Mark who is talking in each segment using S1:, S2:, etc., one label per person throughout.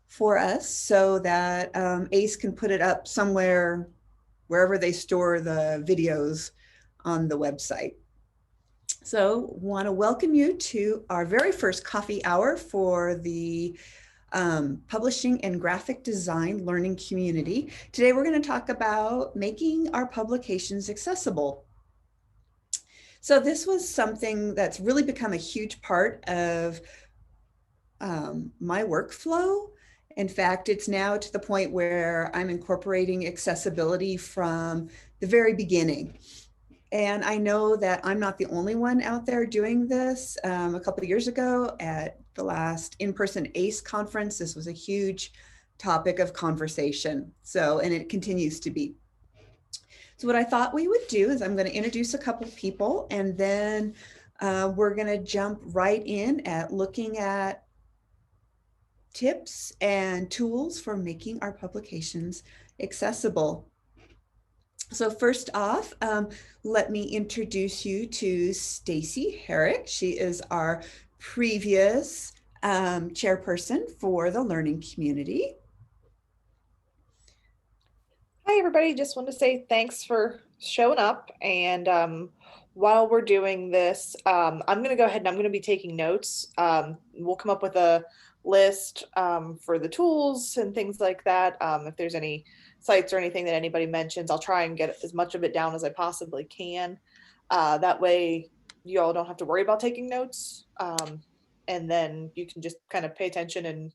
S1: for us so that ACE can put it up somewhere, wherever they store the videos on the website. So want to welcome you to our very first coffee hour for the publishing and graphic design learning community. Today we're going to talk about making our publications accessible. So this was something that's really become a huge part of my workflow. In fact, it's now to the point where I'm incorporating accessibility from the very beginning. And I know that I'm not the only one out there doing this. A couple of years ago at the last in-person ACE conference, this was a huge topic of conversation. So, and it continues to be. So what I thought we would do is I'm going to introduce a couple of people, and then we're going to jump right in at looking at tips and tools for making our publications accessible. So first off, let me introduce you to Stacy Herrick. She is our previous chairperson for the learning community.
S2: Hi, everybody. Just want to say thanks for showing up. And while we're doing this, I'm going to go ahead and I'm going to be taking notes. We'll come up with a list for the tools and things like that. If there's any sites or anything that anybody mentions, I'll try and get as much of it down as I possibly can. That way you all don't have to worry about taking notes. And then you can just kind of pay attention and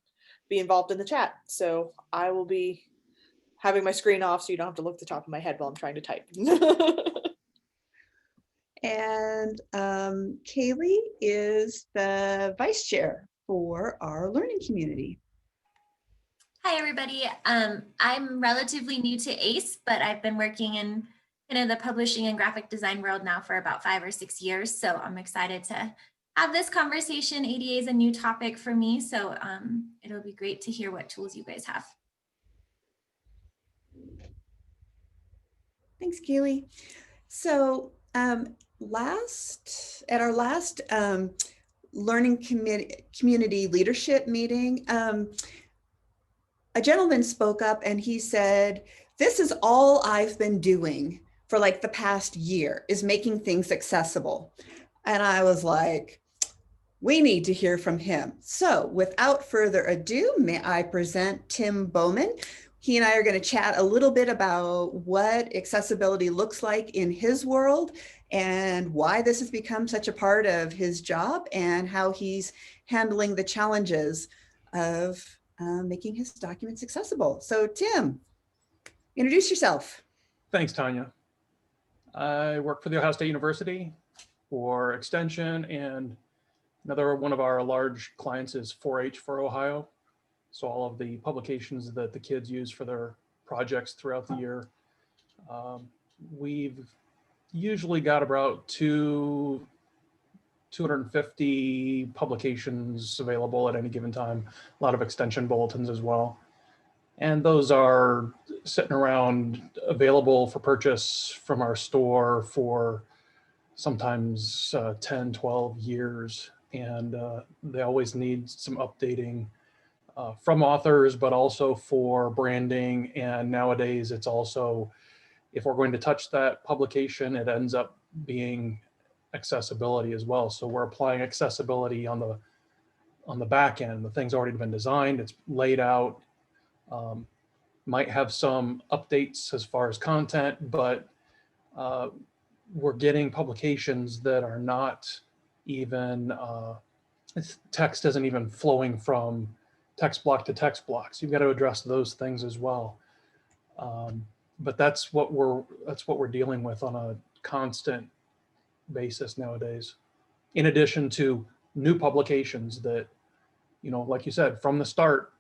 S2: be involved in the chat. So I will be having my screen off so you don't have to look at the top of my head while I'm trying to type.
S1: And Kaylee is the vice chair for our learning community.
S3: Hi, everybody. I'm relatively new to ACE, but I've been working in the publishing and graphic design world now for about 5 or 6 years. So I'm excited to have this conversation. ADA is a new topic for me, so it'll be great to hear what tools you guys have.
S1: Thanks, Kaylee. So at our last learning community leadership meeting, a gentleman spoke up and he said, "This is all I've been doing for like the past year, is making things accessible." And I was like, we need to hear from him. So without further ado, may I present Tim Bowman. He and I are going to chat a little bit about what accessibility looks like in his world and why this has become such a part of his job and how he's handling the challenges of making his documents accessible. So Tim, introduce yourself.
S4: Thanks, Tanya. I work for the Ohio State University for extension, and another one of our large clients is 4-H for Ohio. So all of the publications that the kids use for their projects throughout the year. We've usually got about 250 publications available at any given time, a lot of extension bulletins as well. And those are sitting around available for purchase from our store for sometimes 10, 12 years. And they always need some updating from authors, but also for branding. And nowadays it's also, if we're going to touch that publication, it ends up being accessibility as well. So we're applying accessibility on the back end. The thing's already been designed, it's laid out, might have some updates as far as content, but we're getting publications that are not even, text isn't even flowing from text block to text block. So you've got to address those things as well. But that's what we're dealing with on a constant basis nowadays. In addition to new publications that, like you said, from the start,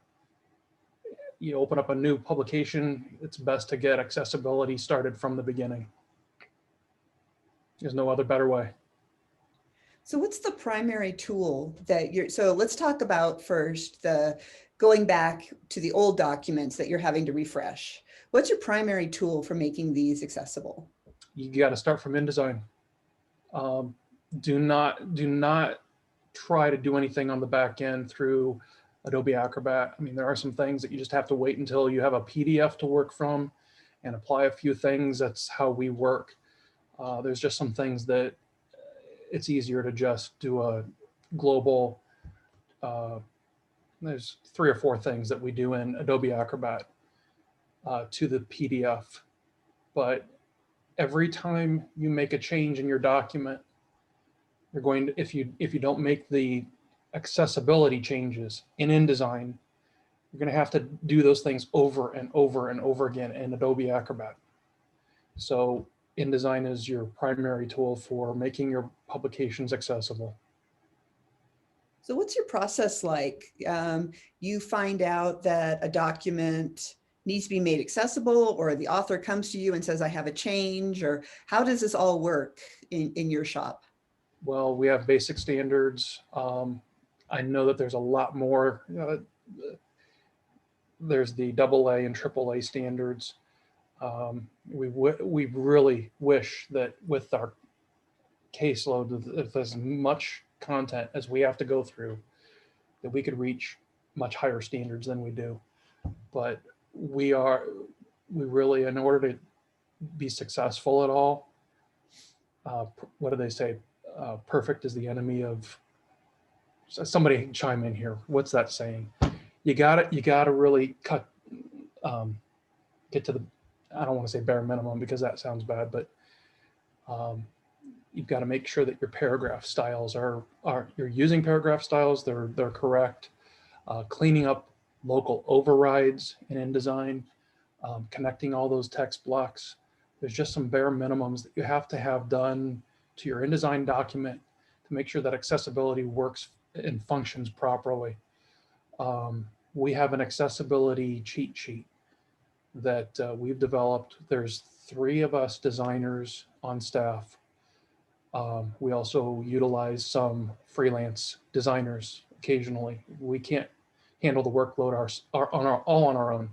S4: you open up a new publication, it's best to get accessibility started from the beginning. There's no other better way.
S1: So what's the primary tool that so let's talk about first going back to the old documents that you're having to refresh. What's your primary tool for making these accessible?
S4: You got to start from InDesign. Do not try to do anything on the back end through Adobe Acrobat. I mean, there are some things that you just have to wait until you have a PDF to work from and apply a few things. That's how we work. There's just some things that it's easier to just do a global, there's 3 or 4 things that we do in Adobe Acrobat to the PDF. But every time you make a change in your document, you're going to, if you don't make the accessibility changes in InDesign, you're going to have to do those things over and over and over again in Adobe Acrobat. So InDesign is your primary tool for making your publications accessible.
S1: So what's your process like? You find out that a document needs to be made accessible, or the author comes to you and says, I have a change, or how does this all work in your shop?
S4: Well, we have basic standards. I know that there's a lot more. There's the AA and AAA standards. We really wish that with our caseload, if there's as much content as we have to go through, that we could reach much higher standards than we do. But we really, in order to be successful at all, what do they say? Perfect is the enemy of. Somebody chime in here. What's that saying? You gotta really cut, get to the, I don't want to say bare minimum because that sounds bad, but you've got to make sure that your paragraph styles are you're using paragraph styles, they're correct. Cleaning up local overrides in InDesign, connecting all those text blocks. There's just some bare minimums that you have to have done to your InDesign document to make sure that accessibility works and functions properly. We have an accessibility cheat sheet that we've developed. There's 3 of us designers on staff. We also utilize some freelance designers occasionally. We can't handle the workload all on our own.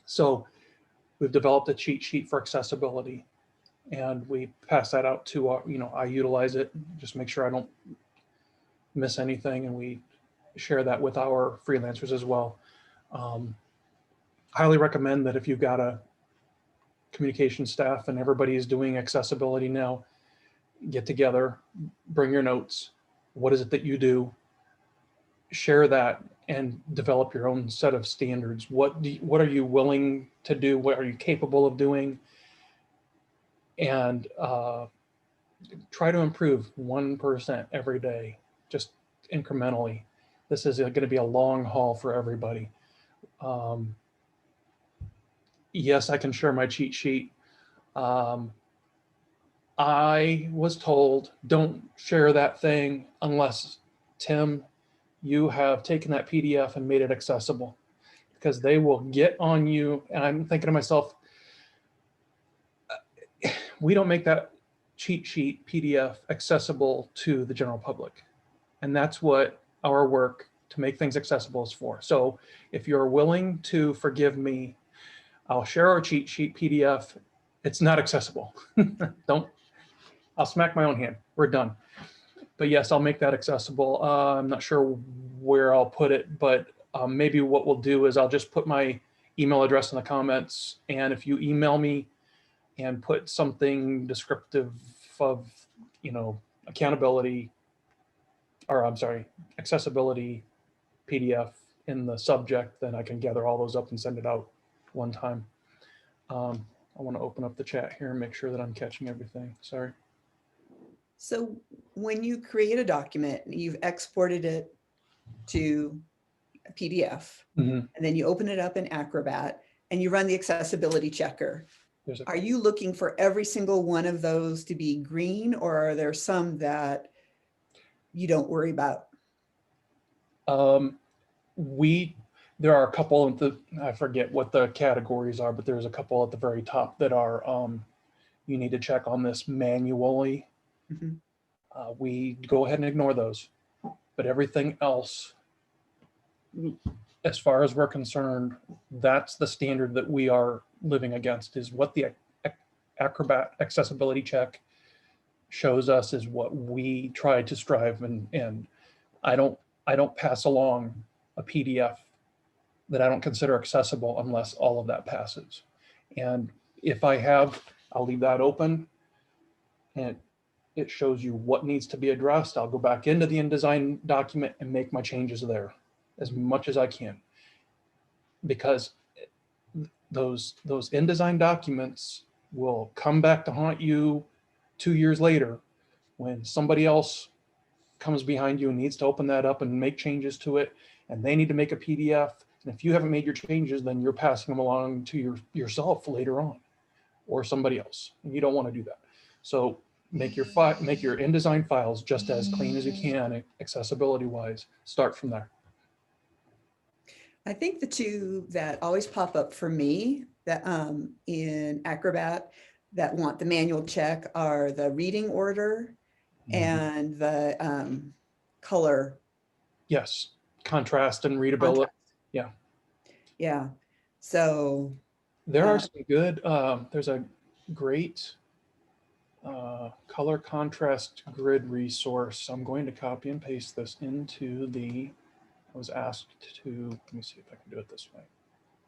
S4: So we've developed a cheat sheet for accessibility, and we pass that out to our, I utilize it, just make sure I don't miss anything, and we share that with our freelancers as well. Highly recommend that if you've got a communication staff and everybody is doing accessibility now, get together, bring your notes. What is it that you do? Share that and develop your own set of standards. What are you willing to do? What are you capable of doing? And try to improve 1% every day, just incrementally. This is going to be a long haul for everybody. Yes, I can share my cheat sheet. I was told, don't share that thing unless, Tim, you have taken that PDF and made it accessible, because they will get on you. And I'm thinking to myself, we don't make that cheat sheet PDF accessible to the general public. And that's what our work to make things accessible is for. So if you're willing to forgive me, I'll share our cheat sheet PDF. It's not accessible. I'll smack my own hand. We're done. But yes, I'll make that accessible. I'm not sure where I'll put it, but maybe what we'll do is I'll just put my email address in the comments. And if you email me and put something descriptive of, accountability, or I'm sorry, accessibility PDF in the subject, then I can gather all those up and send it out one time. I want to open up the chat here and make sure that I'm catching everything. Sorry.
S1: So when you create a document, you've exported it to a PDF, and then you open it up in Acrobat and you run the accessibility checker. Are you looking for every single one of those to be green, or are there some that you don't worry about?
S4: There are a couple I forget what the categories are, but there's a couple at the very top that are, you need to check on this manually.
S1: Mm-hmm.
S4: We go ahead and ignore those, but everything else, as far as we're concerned, that's the standard that we are living against, is what the Acrobat accessibility check shows us is what we try to strive, and I don't pass along a PDF that I don't consider accessible unless all of that passes. And if I have, I'll leave that open and it shows you what needs to be addressed. I'll go back into the InDesign document and make my changes there as much as I can. Because those InDesign documents will come back to haunt you 2 years later when somebody else comes behind you and needs to open that up and make changes to it, and they need to make a PDF. And if you haven't made your changes, then you're passing them along to yourself later on, or somebody else, and you don't want to do that. So make your InDesign files just as clean as you can, accessibility wise. Start from there.
S1: I think the two that always pop up for me that in Acrobat that want the manual check are the reading order and the color.
S4: Yes, contrast and readability.
S1: Contrast.
S4: Yeah.
S1: Yeah. So
S4: there are some good, there's a great color contrast grid resource. I'm going to copy and paste this into the, I was asked to, let me see if I can do it this way.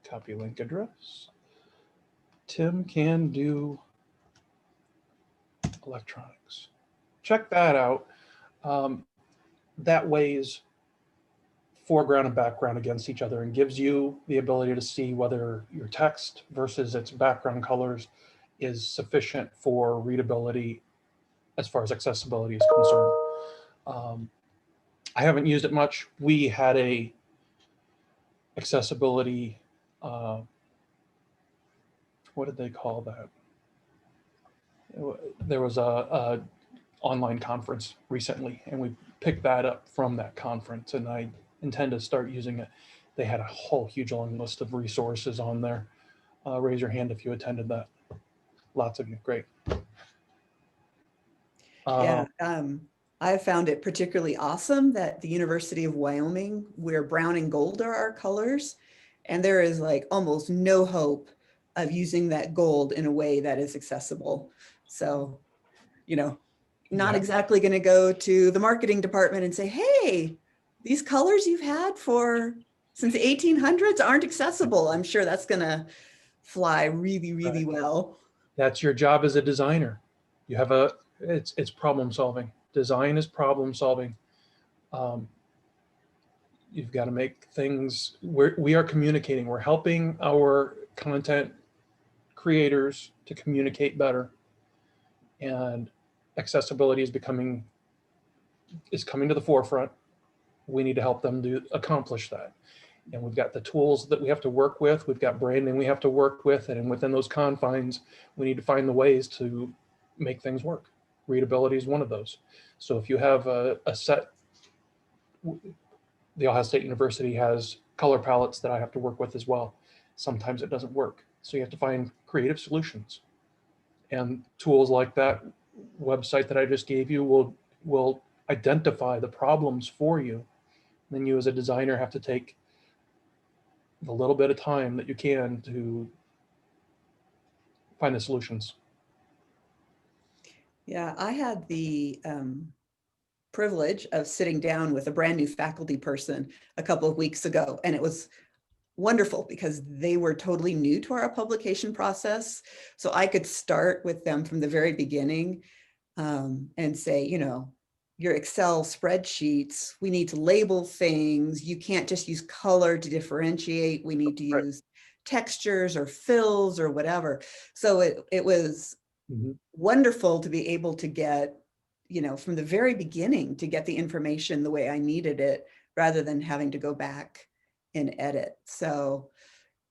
S4: Copy link address. Tim can do electronics. Check that out. That weighs foreground and background against each other and gives you the ability to see whether your text versus its background colors is sufficient for readability as far as accessibility is concerned. I haven't used it much. We had a accessibility, what did they call that? There was a online conference recently, and we picked that up from that conference, and I intend to start using it. They had a whole huge long list of resources on there. Raise your hand if you attended that. Lots of you, great.
S1: yeah, I found it particularly awesome that the University of Wyoming, where brown and gold are our colors, and there is like almost no hope of using that gold in a way that is accessible. So, you know, not exactly going to go to the marketing department and say, hey, these colors you've had since the 1800s aren't accessible. I'm sure that's going to fly really, really well.
S4: That's your job as a designer. You have it's problem solving. Design is problem solving. You've got to make things, we are communicating. We're helping our content creators to communicate better. And accessibility is coming to the forefront. We need to help them accomplish that. And we've got the tools that we have to work with. We've got branding we have to work with. And within those confines, we need to find the ways to make things work. Readability is one of those. So if you have a set, the Ohio State University has color palettes that I have to work with as well. Sometimes it doesn't work. So you have to find creative solutions. And tools like that website that I just gave you will identify the problems for you. Then you as a designer have to take the little bit of time that you can to find the solutions.
S1: Yeah, I had the privilege of sitting down with a brand new faculty person a couple of weeks ago, and it was wonderful because they were totally new to our publication process. So I could start with them from the very beginning and say, you know, your Excel spreadsheets, we need to label things. You can't just use color to differentiate. We need to use textures or fills or whatever. So it was wonderful to be able to get, you know, from the very beginning to get the information the way I needed it, rather than having to go back and edit. So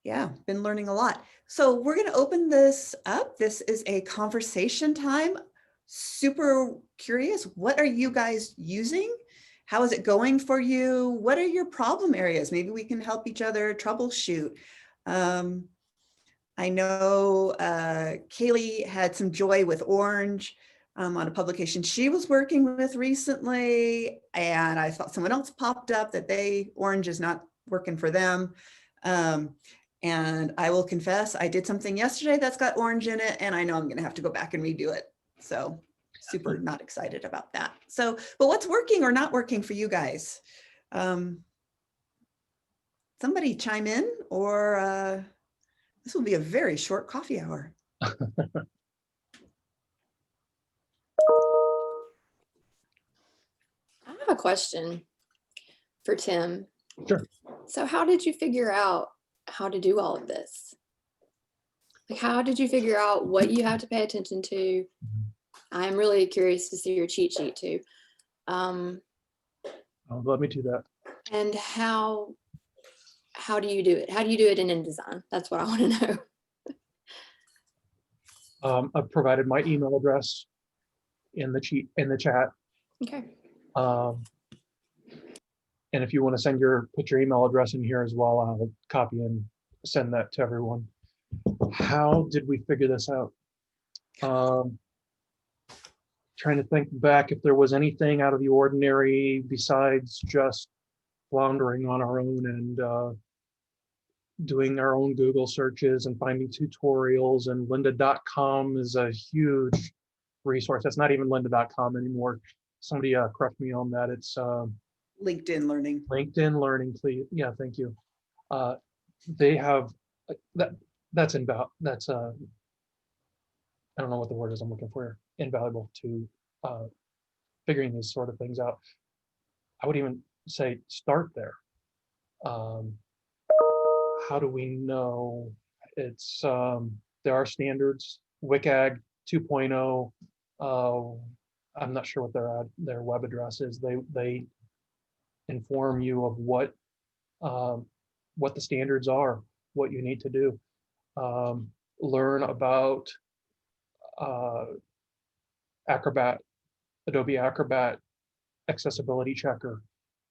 S1: yeah, been learning a lot. So we're going to open this up. This is a conversation time. Super curious. What are you guys using? How is it going for you? What are your problem areas? Maybe we can help each other troubleshoot. I know Kaylee had some joy with Orange on a publication she was working with recently. And I thought someone else popped up that Orange is not working for them. And I will confess, I did something yesterday that's got Orange in it, and I know I'm going to have to go back and redo it. So super not excited about that. So, but what's working or not working for you guys? somebody chime in, or this will be a very short coffee hour.
S5: I have a question for Tim.
S4: Sure.
S5: So how did you figure out how to do all of this? Like, how did you figure out what you have to pay attention to? I'm really curious to see your cheat sheet too.
S4: Let me do that.
S5: And how do you do it? How do you do it in InDesign? That's what I want to know.
S4: I've provided my email address in the chat.
S5: Okay.
S4: And if you want to put your email address in here as well, I'll copy and send that to everyone. How did we figure this out? Trying to think back if there was anything out of the ordinary besides just floundering on our own and doing our own Google searches and finding tutorials. And lynda.com is a huge resource. That's not even lynda.com anymore. Somebody correct me on that. It's
S1: LinkedIn Learning.
S4: LinkedIn Learning, please. Yeah, thank you. They have that's I don't know what the word is I'm looking for. Invaluable to figuring these sort of things out. I would even say start there. How do we know? It's there are standards. WCAG 2.0. I'm not sure what their web address is. They inform you of what the standards are, what you need to do. Learn about Acrobat, Adobe Acrobat accessibility checker,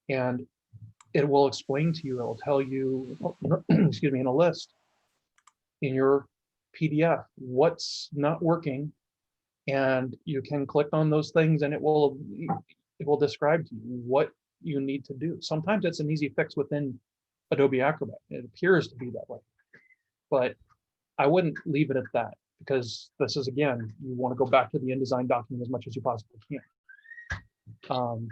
S4: and it will explain to you, it will tell you, excuse me, in a list in your PDF what's not working, and you can click on those things and it will describe to you what you need to do. Sometimes it's an easy fix within Adobe Acrobat. It appears to be that way, but I wouldn't leave it at that, because this is, again, you want to go back to the InDesign document as much as you possibly can.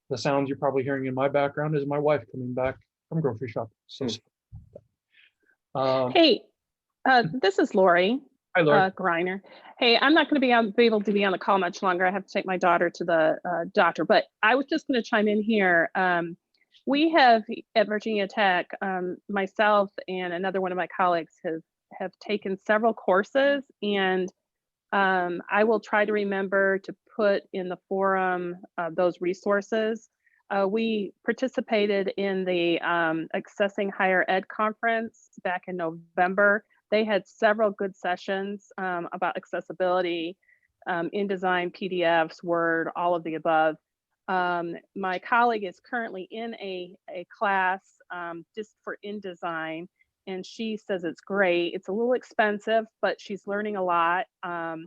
S4: The sounds you're probably hearing in my background is my wife coming back from grocery shopping. So,
S6: hey, this is Lori.
S4: Hi, Lori.
S6: Greiner. Hey, I'm not going to be able to be on the call much longer. I have to take my daughter to the doctor, but I was just going to chime in here. We have at Virginia Tech, myself and another one of my colleagues have taken several courses, and I will try to remember to put in the forum those resources. We participated in the Accessing Higher Ed conference back in November. They had several good sessions about accessibility, InDesign, PDFs, Word, all of the above. My colleague is currently in a class just for InDesign, and she says it's great. It's a little expensive, but she's learning a lot. And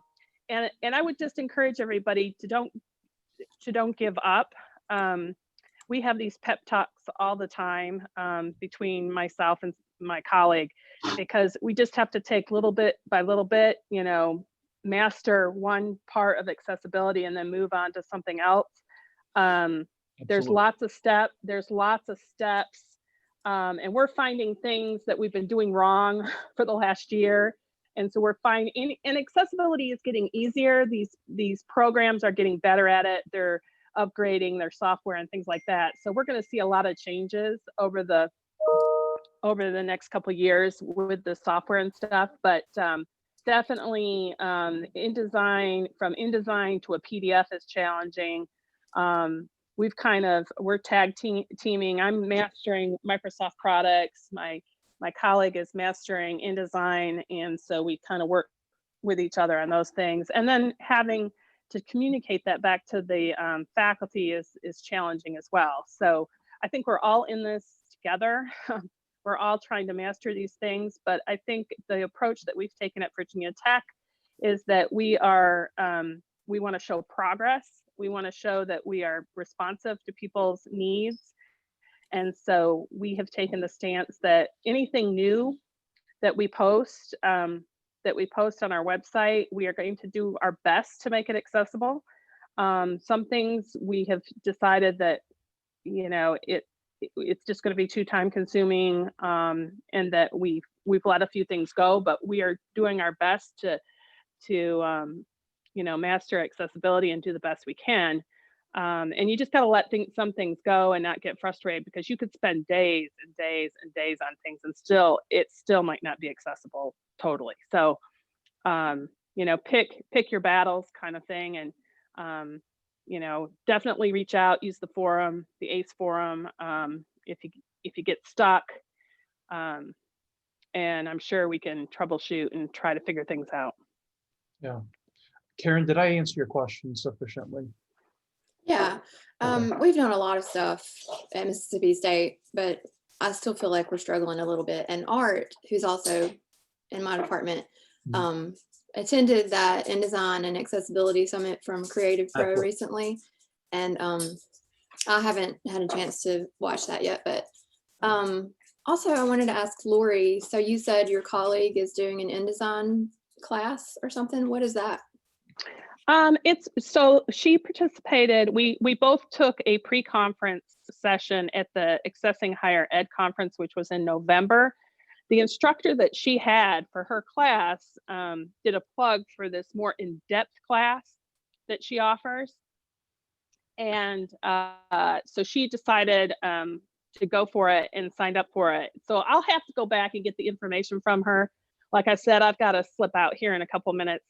S6: I would just encourage everybody to don't give up. We have these pep talks all the time between myself and my colleague, because we just have to take little bit by little bit, master one part of accessibility and then move on to something else. There's lots of steps. And we're finding things that we've been doing wrong for the last year. And so we're finding, and accessibility is getting easier. These programs are getting better at it. They're upgrading their software and things like that. So we're going to see a lot of changes over the next couple of years with the software and stuff. But definitely InDesign, from InDesign to a PDF is challenging. We're tag teaming. I'm mastering Microsoft products. My colleague is mastering InDesign. And so we kind of work with each other on those things. And then having to communicate that back to the faculty is challenging as well. So I think we're all in this together. We're all trying to master these things, but I think the approach that we've taken at Virginia Tech is that we want to show progress. We want to show that we are responsive to people's needs. And so we have taken the stance that anything new that we post on our website, we are going to do our best to make it accessible. Some things we have decided that, it's just going to be too time consuming, and that we've let a few things go, but we are doing our best to master accessibility and do the best we can. And you just got to let some things go and not get frustrated, because you could spend days and days and days on things and it still might not be accessible totally. So, pick your battles kind of thing. And, definitely reach out, use the forum, the ACE forum, if you get stuck. And I'm sure we can troubleshoot and try to figure things out.
S4: Yeah. Karen, did I answer your question sufficiently?
S5: Yeah,
S4: Okay.
S5: we've done a lot of stuff at Mississippi State, but I still feel like we're struggling a little bit. And Art, who's also in my department, attended that InDesign and Accessibility Summit from Creative Pro
S7: Cool.
S5: recently. And I haven't had a chance to watch that yet, but also I wanted to ask Lori, so you said your colleague is doing an InDesign class or something. What is that?
S6: So she participated, we both took a pre-conference session at the Accessing Higher Ed conference, which was in November. The instructor that she had for her class did a plug for this more in-depth class that she offers. And so she decided to go for it and signed up for it. So I'll have to go back and get the information from her. Like I said, I've got to slip out here in a couple minutes,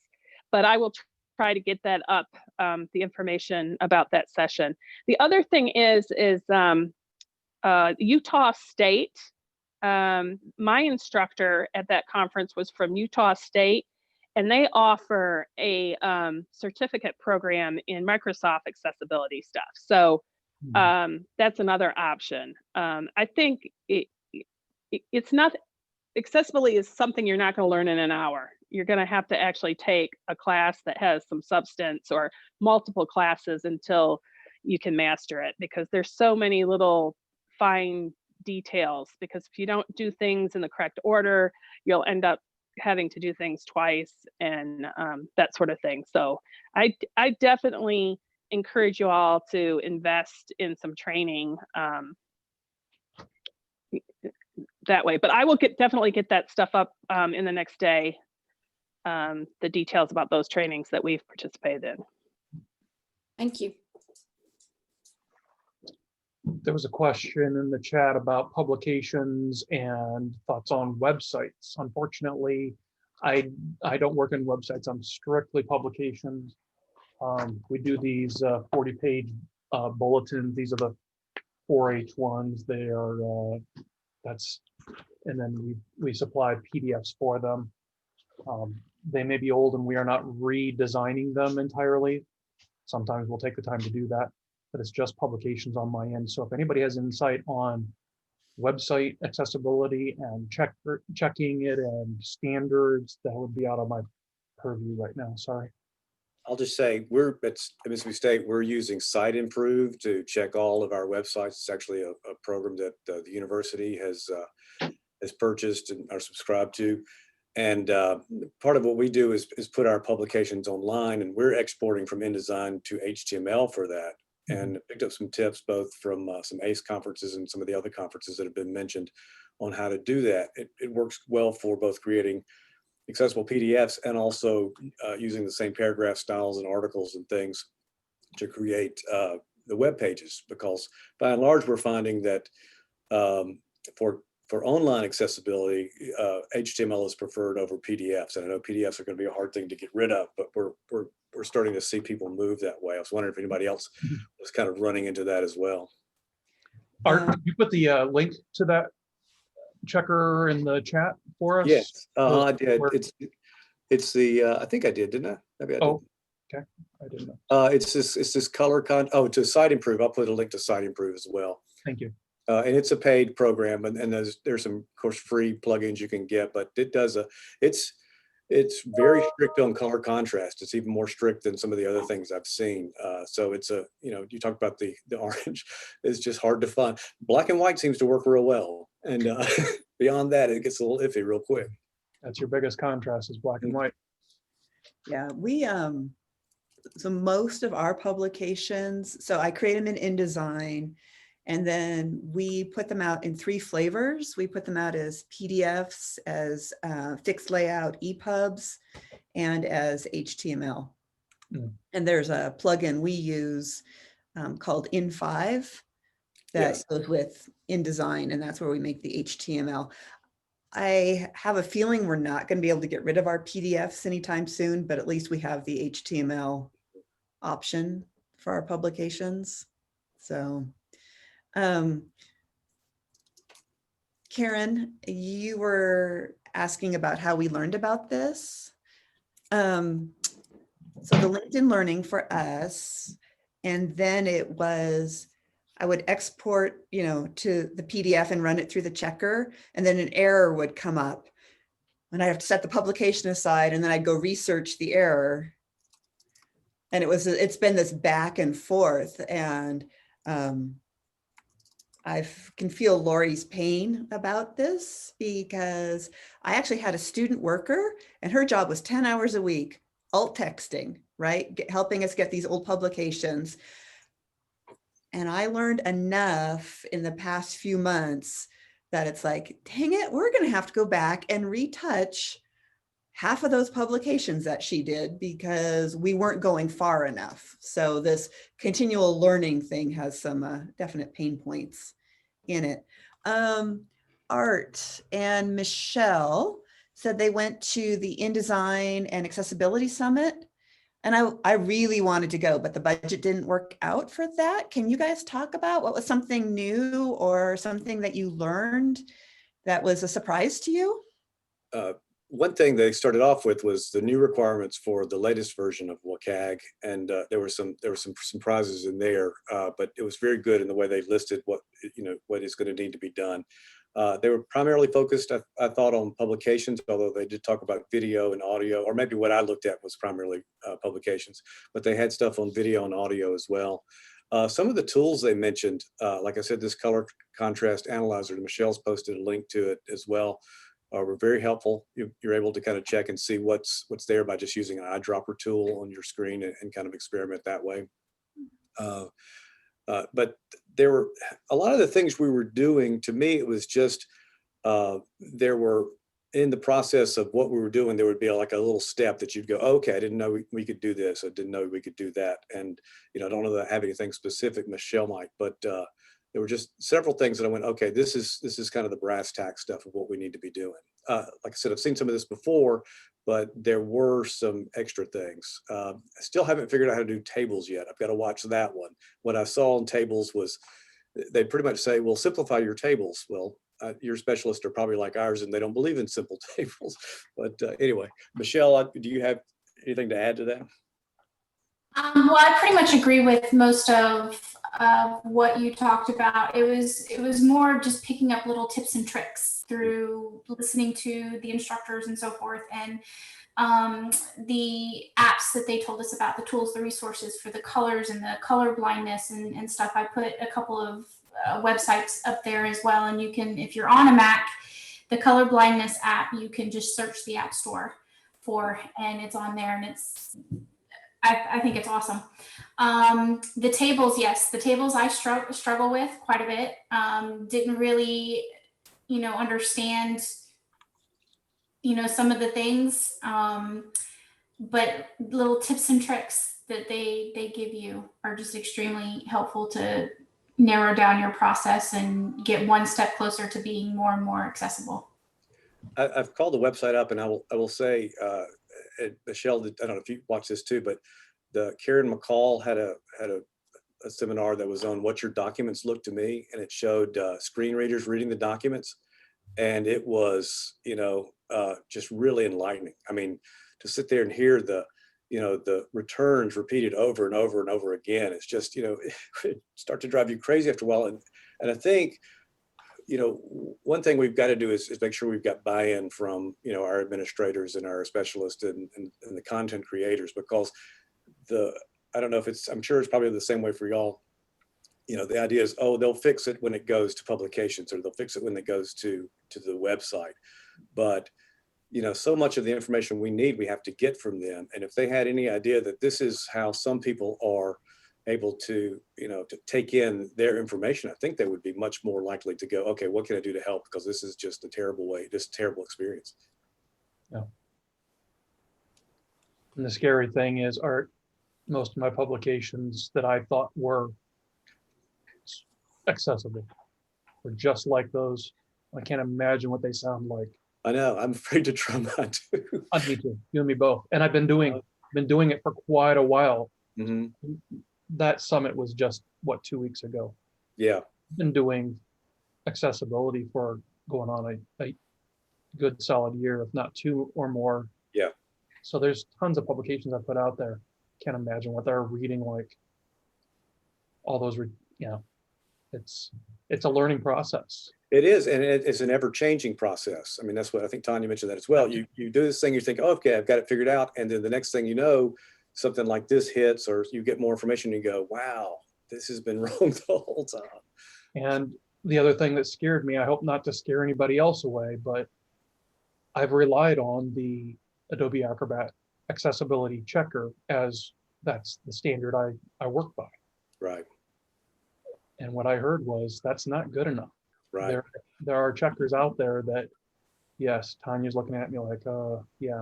S6: but I will try to get that up, the information about that session. The other thing is Utah State. My instructor at that conference was from Utah State, and they offer a certificate program in Microsoft accessibility stuff. So that's another option. I think it's not, accessibility is something you're not going to learn in an hour. You're going to have to actually take a class that has some substance, or multiple classes, until you can master it, because there's so many little fine details. Because if you don't do things in the correct order, you'll end up having to do things twice, and that sort of thing. So I definitely encourage you all to invest in some training that way. But I will definitely get that stuff up in the next day, the details about those trainings that we've participated in.
S5: Thank you.
S4: There was a question in the chat about publications and thoughts on websites. Unfortunately, I don't work in websites. I'm strictly publications. We do these 40-page bulletins. These are the 4-H ones. They are and then we supply PDFs for them. They may be old and we are not redesigning them entirely. Sometimes we'll take the time to do that, but it's just publications on my end. So if anybody has insight on website accessibility and checking it and standards, that would be out of my purview right now. Sorry.
S7: I'll just say we're at Mississippi State, we're using Site Improve to check all of our websites. It's actually a program that the university has purchased and are subscribed to. And part of what we do is put our publications online, and we're exporting from InDesign to HTML for that. And picked up some tips both from some ACE conferences and some of the other conferences that have been mentioned on how to do that. It works well for both creating accessible PDFs and also using the same paragraph styles and articles and things to create the web pages, because by and large, we're finding that for online accessibility, HTML is preferred over PDFs. And I know PDFs are going to be a hard thing to get rid of, but we're starting to see people move that way. I was wondering if anybody else was kind of running into that as well.
S4: Art, did you put the link to that checker in the chat for us?
S7: Yes, I did. It's the I think I did, didn't I? Maybe I did.
S4: Oh, okay. I didn't know.
S7: It's this color to Site Improve. I'll put a link to Site Improve as well.
S4: Thank you.
S7: And it's a paid program, and there's some, of course, free plugins you can get, but it does it's very strict on color contrast. It's even more strict than some of the other things I've seen. So it's you talk about the orange, it's just hard to find. Black and white seems to work real well, and beyond that, it gets a little iffy real quick.
S4: That's your biggest contrast, is black and white.
S1: Yeah, we so most of our publications, so I create them in InDesign, And then we put them out in 3 flavors. We put them out as PDFs, as fixed layout EPUBs, and as HTML.
S4: Mm.
S1: And there's a plugin we use called In5 that
S7: Yes.
S1: goes with InDesign, and that's where we make the HTML. I have a feeling we're not going to be able to get rid of our PDFs anytime soon, but at least we have the HTML option for our publications. So, Karen, you were asking about how we learned about this. So the LinkedIn Learning for us, and then it was, I would export, to the PDF and run it through the checker, and then an error would come up. And I have to set the publication aside, and then I'd go research the error. And it's been this back and forth, and I can feel Lori's pain about this, because I actually had a student worker and her job was 10 hours a week, alt texting, right? Helping us get these old publications. And I learned enough in the past few months that it's like, dang it, we're going to have to go back and retouch half of those publications that she did because we weren't going far enough. So this continual learning thing has some definite pain points in it. Art and Michelle said they went to the InDesign and Accessibility Summit. And I really wanted to go, but the budget didn't work out for that. Can you guys talk about what was something new or something that you learned that was a surprise to you?
S7: One thing they started off with was the new requirements for the latest version of WCAG, and there were some surprises in there, but it was very good in the way they listed what is going to need to be done. They were primarily focused, I thought, on publications, although they did talk about video and audio, or maybe what I looked at was primarily publications, but they had stuff on video and audio as well. Some of the tools they mentioned, like I said, this color contrast analyzer, Michelle's posted a link to it as well, were very helpful. You're able to kind of check and see what's there by just using an eyedropper tool on your screen and kind of experiment that way. But there were a lot of the things we were doing. To me, it was just there were, in the process of what we were doing, there would be like a little step that you'd go, okay, I didn't know we could do this. I didn't know we could do that. And I don't know that I have anything specific. Michelle might, but there were just several things that I went, okay, this is kind of the brass tack stuff of what we need to be doing. Like I said, I've seen some of this before, but there were some extra things. I still haven't figured out how to do tables yet. I've got to watch that one. What I saw on tables was they pretty much say, well, simplify your tables. Well, your specialists are probably like ours and they don't believe in simple tables. But anyway, Michelle, do you have anything to add to that?
S8: Well, I pretty much agree with most of what you talked about. It was more just picking up little tips and tricks through listening to the instructors and so forth, and the apps that they told us about, the tools, the resources for the colors and the color blindness and stuff. I put a couple of websites up there as well, and you can, if you're on a Mac, the color blindness app, you can just search the App Store for, and it's on there, and it's I think it's awesome. The tables, yes, the tables I struggle with quite a bit. Didn't really, understand, some of the things, but little tips and tricks that they give you are just extremely helpful to narrow down your process and get one step closer to being more and more accessible.
S7: I've called the website up, and I will say, Michelle, I don't know if you watch this too, but Karen McCall had a seminar that was on what your documents look to me, and it showed screen readers reading the documents, and it was just really enlightening. I mean, to sit there and hear the returns repeated over and over and over again, it's just it start to drive you crazy after a while. And I think one thing we've got to do is make sure we've got buy-in from our administrators and our specialists and the content creators, because I don't know if I'm sure it's probably the same way for y'all. The idea is, oh, they'll fix it when it goes to publications, or they'll fix it when it goes to the website. But so much of the information we need, we have to get from them. And if they had any idea that this is how some people are able to, to take in their information, I think they would be much more likely to go, okay, what can I do to help? Because this is just a terrible terrible experience.
S4: And the scary thing is, Art, most of my publications that I thought were accessible were just like those. I can't imagine what they sound like.
S7: I know, I'm afraid to try mine too.
S4: Me too. You and me both. And I've been doing it for quite a while.
S7: Hmm.
S4: That summit was just, what, 2 weeks ago.
S7: Yeah,
S4: I've been doing accessibility for going on a good solid year, if not 2 or more.
S7: Yeah.
S4: So there's tons of publications I put out there. Can't imagine what they're reading like. All those, it's a learning process.
S7: it is. And it's an ever-changing process. I mean, that's what I think Tanya mentioned that as well. You do this thing, you think, oh, okay, I've got it figured out. And then the next thing you know, something like this hits, or you get more information and you go, wow, this has been wrong the whole time.
S4: And the other thing that scared me, I hope not to scare anybody else away, but I've relied on the Adobe Acrobat accessibility checker as that's the standard I work by.
S7: Right,
S4: And what I heard was that's not good enough.
S7: right.
S4: There are checkers out there that, yes, Tanya's looking at me like, yeah.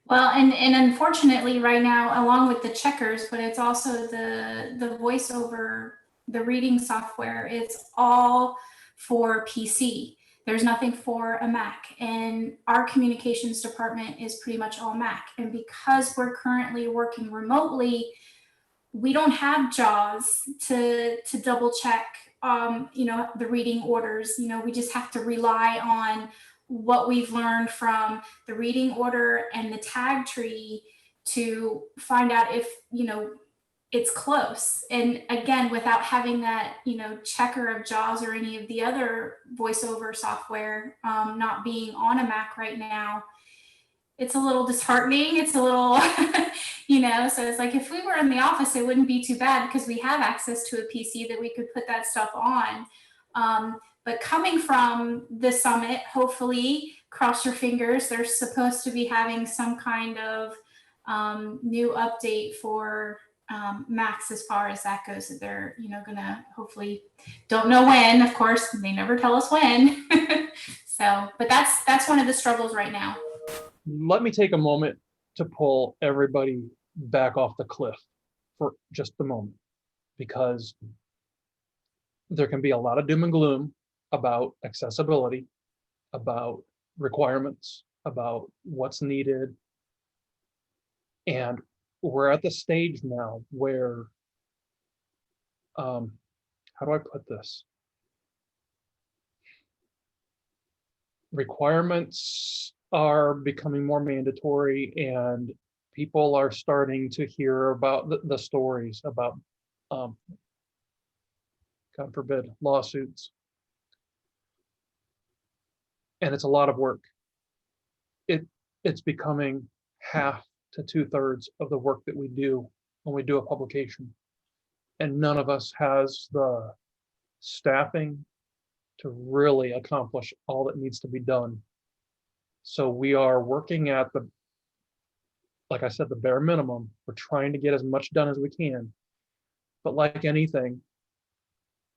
S8: Well, and unfortunately right now, along with the checkers, but it's also the voiceover, the reading software, it's all for PC. There's nothing for a Mac, and our communications department is pretty much all Mac. And because we're currently working remotely, we don't have JAWS to double check, the reading orders. We just have to rely on what we've learned from the reading order and the tag tree to find out if, it's close. And again, without having that, checker of JAWS or any of the other voiceover software, not being on a Mac right now, it's a little disheartening. It's a little, so it's like, if we were in the office, it wouldn't be too bad because we have access to a PC that we could put that stuff on. But coming from the summit, hopefully, cross your fingers, they're supposed to be having some kind of new update for Macs as far as that goes. That they're, gonna hopefully, don't know when, of course, they never tell us when. So, but that's one of the struggles right now.
S4: Let me take a moment to pull everybody back off the cliff for just a moment, because there can be a lot of doom and gloom about accessibility, about requirements, about what's needed. And we're at the stage now where, how do I put this? Requirements are becoming more mandatory, and people are starting to hear about the stories about, God forbid, lawsuits. And it's a lot of work. It's becoming half to 2/3 of the work that we do when we do a publication. And none of us has the staffing to really accomplish all that needs to be done. So we are working at like I said, the bare minimum. We're trying to get as much done as we can. But like anything,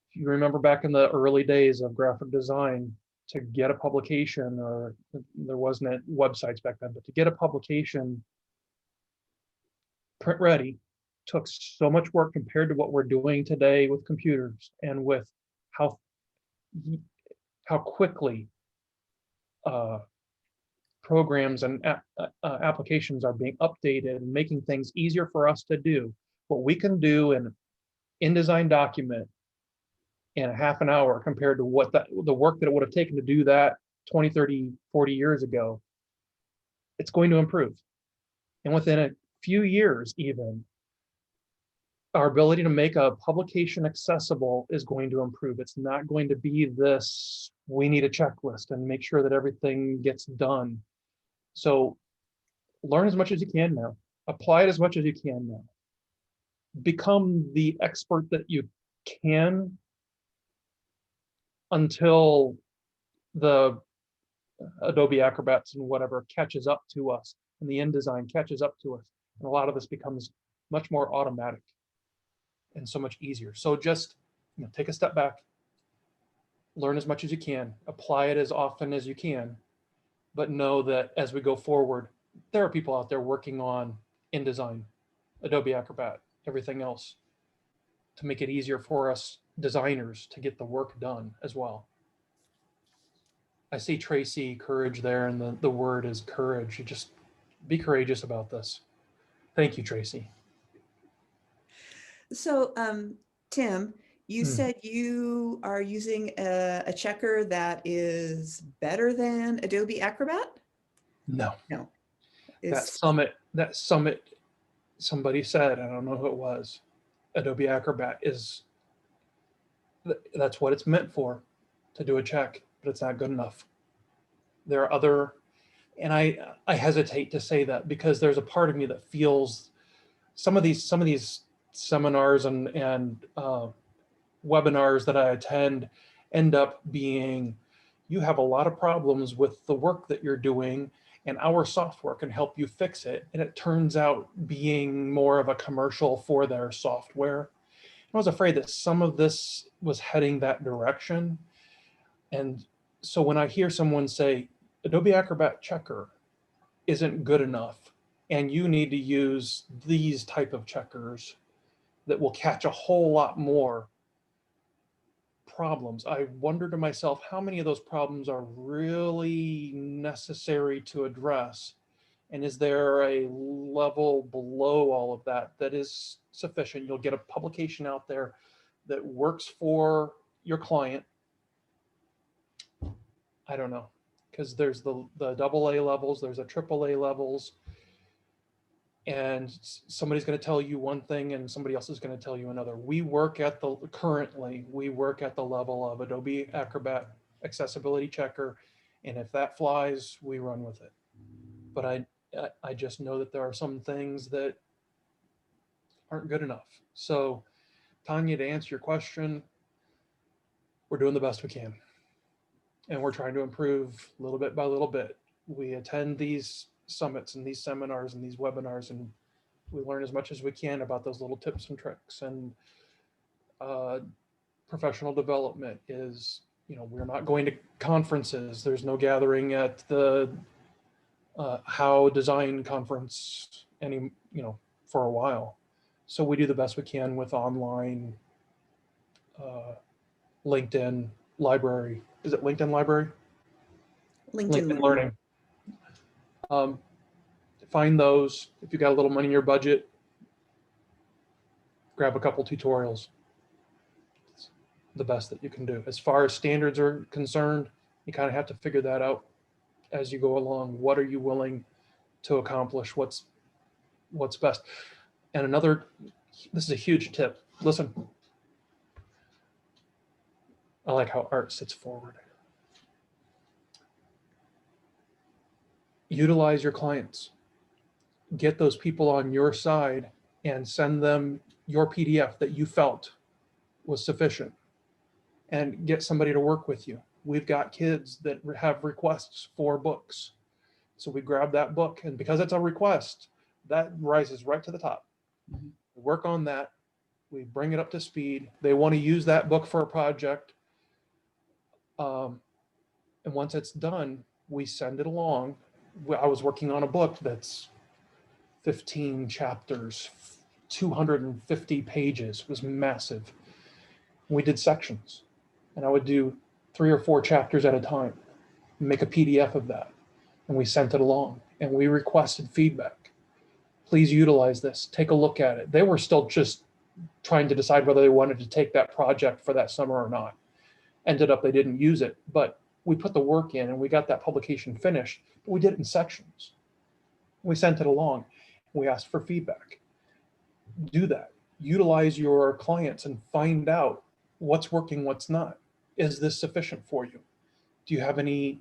S4: if you remember back in the early days of graphic design, to get a publication, or there wasn't websites back then, but to get a publication print ready took so much work compared to what we're doing today with computers, and with how quickly programs and applications are being updated and making things easier for us to do. What we can do in InDesign document in a half an hour compared to what the work that it would have taken to do that 20, 30, 40 years ago, it's going to improve. And within a few years even, our ability to make a publication accessible is going to improve. It's not going to be this, we need a checklist and make sure that everything gets done. So learn as much as you can now. Apply it as much as you can now. Become the expert that you can until the Adobe Acrobats and whatever catches up to us, and the InDesign catches up to us. And a lot of this becomes much more automatic. and so much easier. So just, take a step back, learn as much as you can, apply it as often as you can, but know that as we go forward, there are people out there working on InDesign, Adobe Acrobat, everything else to make it easier for us designers to get the work done as well. I see Tracy Courage there, and the word is courage. You just be courageous about this. Thank you, Tracy.
S1: So, Tim, you
S4: Hmm.
S1: said you are using a checker that is better than Adobe Acrobat?
S4: No,
S1: No.
S4: that
S1: Is,
S4: summit, somebody said, I don't know who it was, Adobe Acrobat is, that's what it's meant for, to do a check, but it's not good enough. There are other, and I hesitate to say that because there's a part of me that feels some of these seminars and webinars that I attend end up being, you have a lot of problems with the work that you're doing, and our software can help you fix it. And it turns out being more of a commercial for their software. I was afraid that some of this was heading that direction. And so when I hear someone say, Adobe Acrobat Checker isn't good enough, and you need to use these type of checkers that will catch a whole lot more problems, I wonder to myself, how many of those problems are really necessary to address? And is there a level below all of that that is sufficient? You'll get a publication out there that works for your client. I don't know, because there's the AA levels, there's a AAA levels, and somebody's going to tell you one thing and somebody else is going to tell you another. We work at the level of Adobe Acrobat Accessibility Checker, and if that flies, we run with it. But I just know that there are some things that aren't good enough. So, Tanya, to answer your question, we're doing the best we can, and we're trying to improve little bit by little bit. We attend these summits and these seminars and these webinars, and we learn as much as we can about those little tips and tricks. And professional development is, we're not going to conferences. There's no gathering at the How Design conference for a while. So we do the best we can with online LinkedIn library. Is it LinkedIn library? LinkedIn Learning. Find those. If you got a little money in your budget, grab a couple tutorials. It's the best that you can do. As far as standards are concerned, you kind of have to figure that out as you go along. What are you willing to accomplish? What's best? And this is a huge tip. Listen, I like how art sits forward. Utilize your clients. Get those people on your side and send them your PDF that you felt was sufficient, and get somebody to work with you. We've got kids that have requests for books. So we grab that book, and because it's a request, that rises right to the top.
S1: Mhm.
S4: We work on that. We bring it up to speed. They want to use that book for a project. And once it's done, we send it along. I was working on a book that's 15 chapters, 250 pages. It was massive. We did sections, and I would do 3 or 4 chapters at a time, make a PDF of that, and we sent it along, and we requested feedback. Please utilize this. Take a look at it. They were still just trying to decide whether they wanted to take that project for that summer or not. Ended up they didn't use it, but we put the work in and we got that publication finished, but we did it in sections. We sent it along. We asked for feedback. Do that. Utilize your clients and find out what's working, what's not. Is this sufficient for you? Do you have any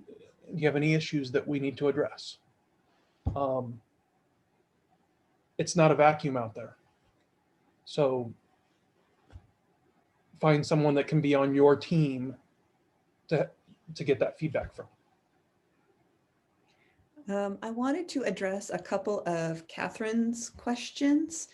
S4: issues that we need to address? It's not a vacuum out there. So find someone that can be on your team to get that feedback from.
S1: I wanted to address a couple of Catherine's questions.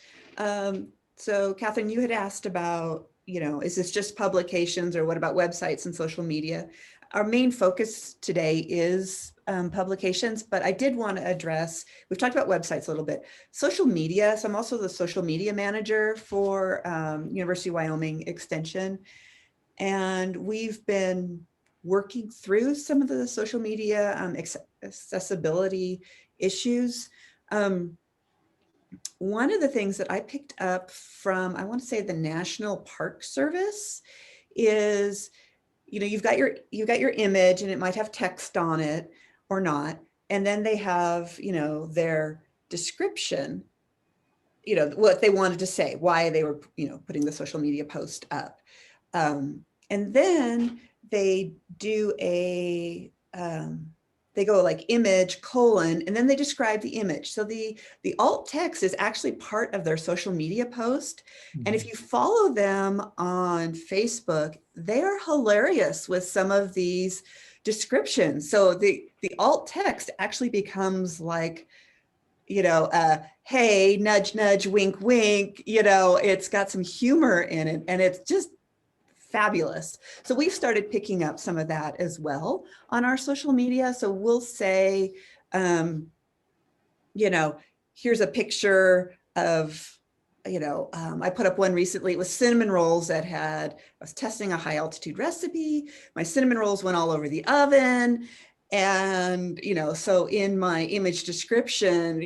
S1: So Catherine, you had asked about, is this just publications or what about websites and social media? Our main focus today is publications, but I did want to address, we've talked about websites a little bit, social media. So I'm also the social media manager for University of Wyoming Extension. And we've been working through some of the social media accessibility issues. One of the things that I picked up from, I want to say the National Park Service is, you've got your image and it might have text on it or not. And then they have, their description, what they wanted to say, why they were, putting the social media post up. And then they do they go like image : and then they describe the image. So the alt text is actually part of their social media post. And if you follow them on Facebook, they are hilarious with some of these descriptions. So the alt text actually becomes like, hey, nudge, nudge, wink, wink, it's got some humor in it and it's just fabulous. So we've started picking up some of that as well on our social media. So we'll say, here's a picture of, I put up one recently, it was cinnamon rolls that I was testing a high altitude recipe. My cinnamon rolls went all over the oven. And, so in my image description,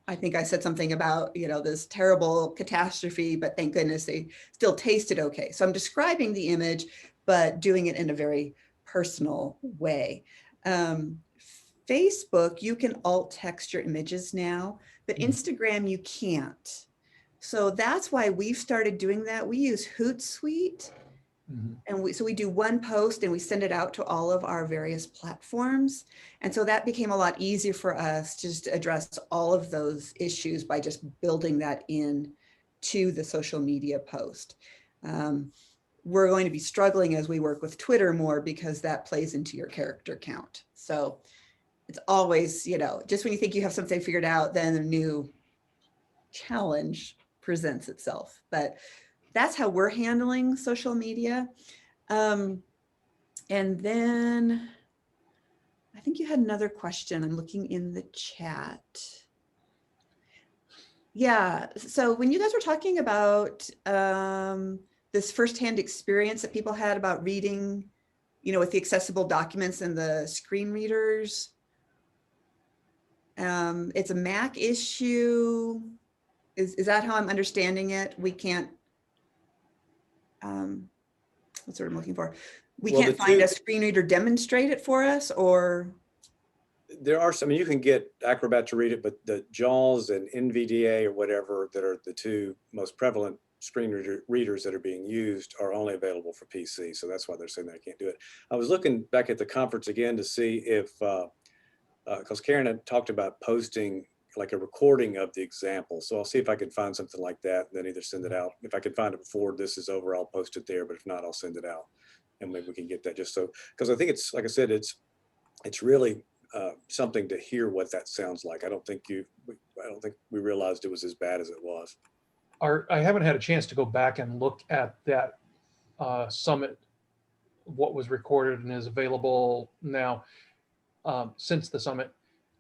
S1: I think I said something about, this terrible catastrophe, but thank goodness they still tasted okay. So I'm describing the image, but doing it in a very personal way. Facebook, you can alt text your images now, but Instagram, you can't. So that's why we've started doing that. We use Hootsuite. And we do one post and we send it out to all of our various platforms. And so that became a lot easier for us to just address all of those issues by just building that in to the social media post. We're going to be struggling as we work with Twitter more because that plays into your character count. So it's always, just when you think you have something figured out, then a new challenge presents itself. But that's how we're handling social media. And then I think you had another question. I'm looking in the chat. Yeah, so when you guys were talking about this firsthand experience that people had about reading, with the accessible documents and the screen readers, it's a Mac issue. Is that how I'm understanding it? We can't, what's what I'm looking for? We can't find a screen reader demonstrate it for us, or?
S7: There are some, you can get Acrobat to read it, but the JAWS and NVDA or whatever that are the two most prevalent screen readers that are being used are only available for PC. So that's why they're saying that I can't do it. I was looking back at the conference again to see if, because Karen had talked about posting like a recording of the example. So I'll see if I can find something like that and then either send it out. If I can find it before this is over, I'll post it there, but if not, I'll send it out and maybe we can get that just so, because I think it's, like I said, it's really something to hear what that sounds like. I don't think we realized it was as bad as it was.
S4: I haven't had a chance to go back and look at that summit, what was recorded and is available now since the summit.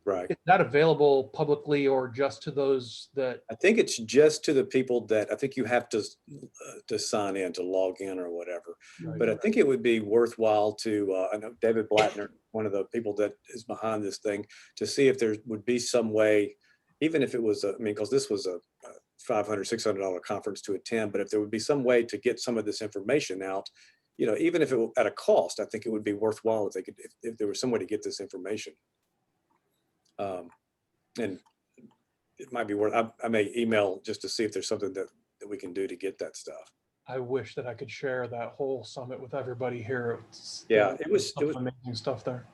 S7: Right.
S4: Is that available publicly or just to those that?
S7: I think it's just to the people that, I think you have to sign in, to log in or whatever.
S4: Right.
S7: But I think it would be worthwhile to, I know David Blattner, one of the people that is behind this thing, to see if there would be some way, even if it was, because this was a $500, $600 conference to attend, but if there would be some way to get some of this information out, even if it were at a cost, I think it would be worthwhile if there was some way to get this information. And it might be worth, I may email just to see if there's something that we can do to get that stuff.
S4: I wish that I could share that whole summit with everybody here.
S7: It was
S4: amazing stuff there.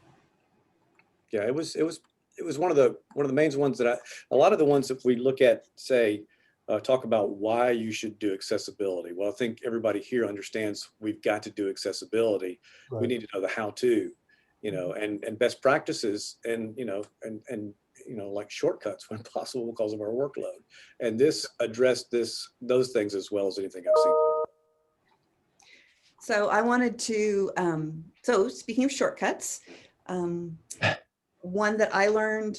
S7: Yeah, it was one of the main ones that a lot of the ones that we look at say, talk about why you should do accessibility. Well, I think everybody here understands we've got to do accessibility. Right. We need to know the how to, and best practices and like shortcuts when possible because of our workload. And this addressed those things as well as anything I've seen.
S1: So I wanted to, so speaking of shortcuts, one that I learned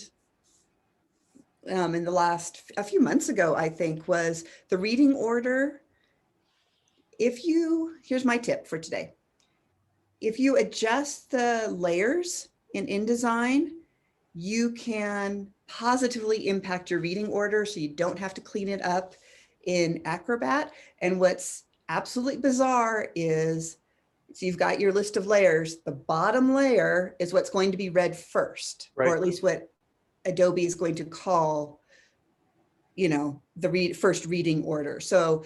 S1: in the a few months ago, I think, was the reading order. Here's my tip for today. If you adjust the layers in InDesign, you can positively impact your reading order so you don't have to clean it up in Acrobat. And what's absolutely bizarre is, so you've got your list of layers. The bottom layer is what's going to be read first,
S4: Right.
S1: or at least what Adobe is going to call, the first reading order. So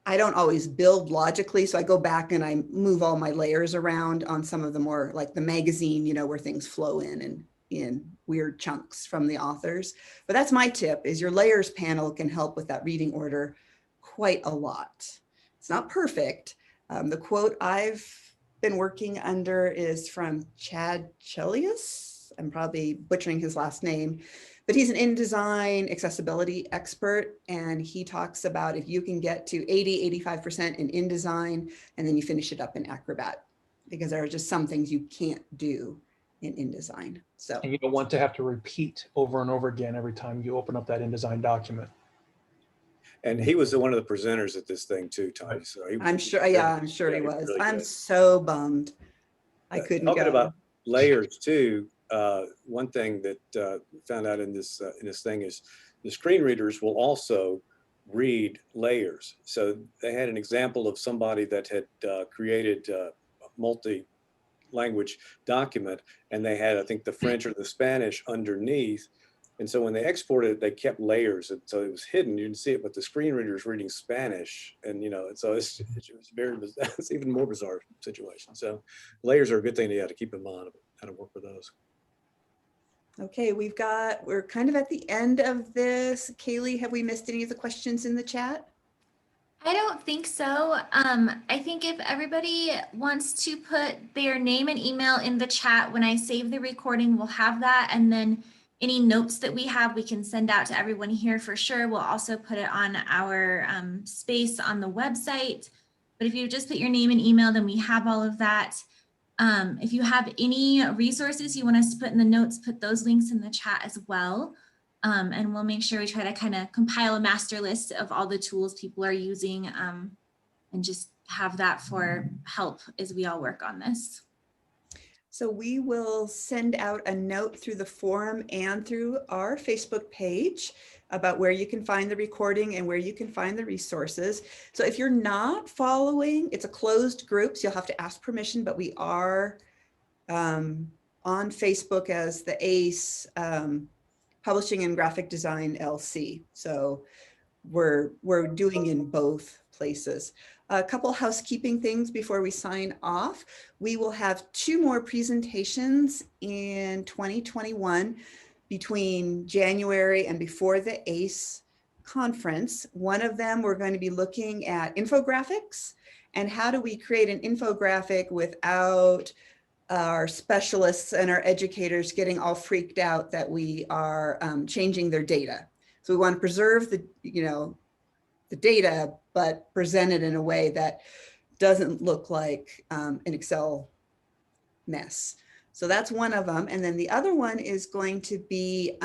S1: I don't always build logically. So I go back and I move all my layers around on some of the more like the magazine, where things flow in weird chunks from the authors. But that's my tip, is your layers panel can help with that reading order quite a lot. It's not perfect. The quote I've been working under is from Chad Chelius. I'm probably butchering his last name, but he's an InDesign accessibility expert. And he talks about if you can get to 80–85% in InDesign, and then you finish it up in Acrobat, because there are just some things you can't do in InDesign. So,
S4: And you don't want to have to repeat over and over again every time you open up that InDesign document.
S7: And he was one of the presenters at this thing too, Tony. So
S1: I'm sure he was.
S7: really
S1: I'm
S7: good.
S1: so bummed I couldn't
S7: Talking
S1: go.
S7: about layers too, one thing that found out in this thing is the screen readers will also read layers. So they had an example of somebody that had created a multi-language document, and they had, I think, the French or the Spanish underneath. And so when they exported it, they kept layers, and so it was hidden. You didn't see it, but the screen reader is reading Spanish, and and so it's very bizarre. It's even more bizarre situation. So layers are a good thing to keep in mind how to work with those.
S1: Okay, we're kind of at the end of this. Kaylee, have we missed any of the questions in the chat?
S3: I don't think so. I think if everybody wants to put their name and email in the chat, when I save the recording, we'll have that. And then any notes that we have, we can send out to everyone here for sure. We'll also put it on our space on the website. But if you just put your name and email, then we have all of that. If you have any resources you want us to put in the notes, put those links in the chat as well. And we'll make sure we try to kind of compile a master list of all the tools people are using and just have that for help as we all work on this.
S1: So we will send out a note through the forum and through our Facebook page about where you can find the recording and where you can find the resources. So if you're not following, it's a closed group, so you'll have to ask permission, but we are on Facebook as the ACE Publishing and Graphic Design LC. So we're doing in both places. A couple housekeeping things before we sign off. We will have 2 more presentations in 2021 between January and before the ACE conference. One of them, we're going to be looking at infographics and how do we create an infographic without our specialists and our educators getting all freaked out that we are changing their data. So we want to preserve the data, but present it in a way that doesn't look like an Excel mess. So that's one of them. And then the other one is going to be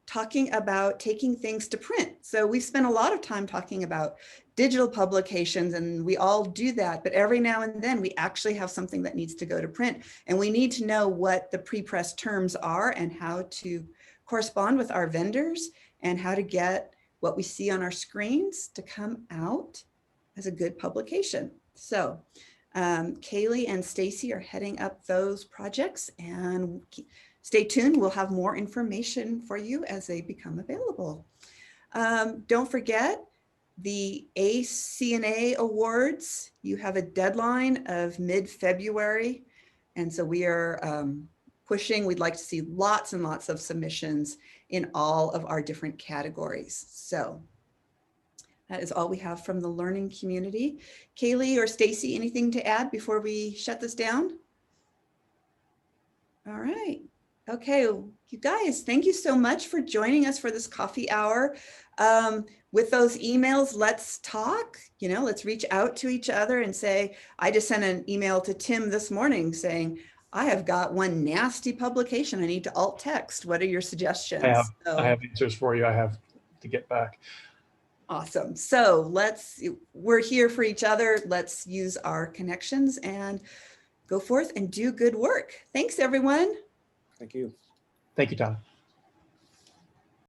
S1: talking about taking things to print. So we've spent a lot of time talking about digital publications, and we all do that, but every now and then we actually have something that needs to go to print, and we need to know what the pre-press terms are and how to correspond with our vendors and how to get what we see on our screens to come out as a good publication. So Kaylee and Stacy are heading up those projects, and stay tuned. We'll have more information for you as they become available. Don't forget the ACE-CNA Awards. You have a deadline of mid-February. And so we are pushing. We'd like to see lots and lots of submissions in all of our different categories. So that is all we have from the learning community. Kaylee or Stacy, anything to add before we shut this down? All right. Okay, you guys, thank you so much for joining us for this coffee hour. With those emails, let's talk, let's reach out to each other and say, I just sent an email to Tim this morning saying, I have got one nasty publication I need to alt text. What are your suggestions?
S4: I
S1: So,
S4: have answers for you. I have to get back.
S1: awesome. So we're here for each other. Let's use our connections and go forth and do good work. Thanks, everyone.
S7: Thank you.
S4: Thank you, Tom.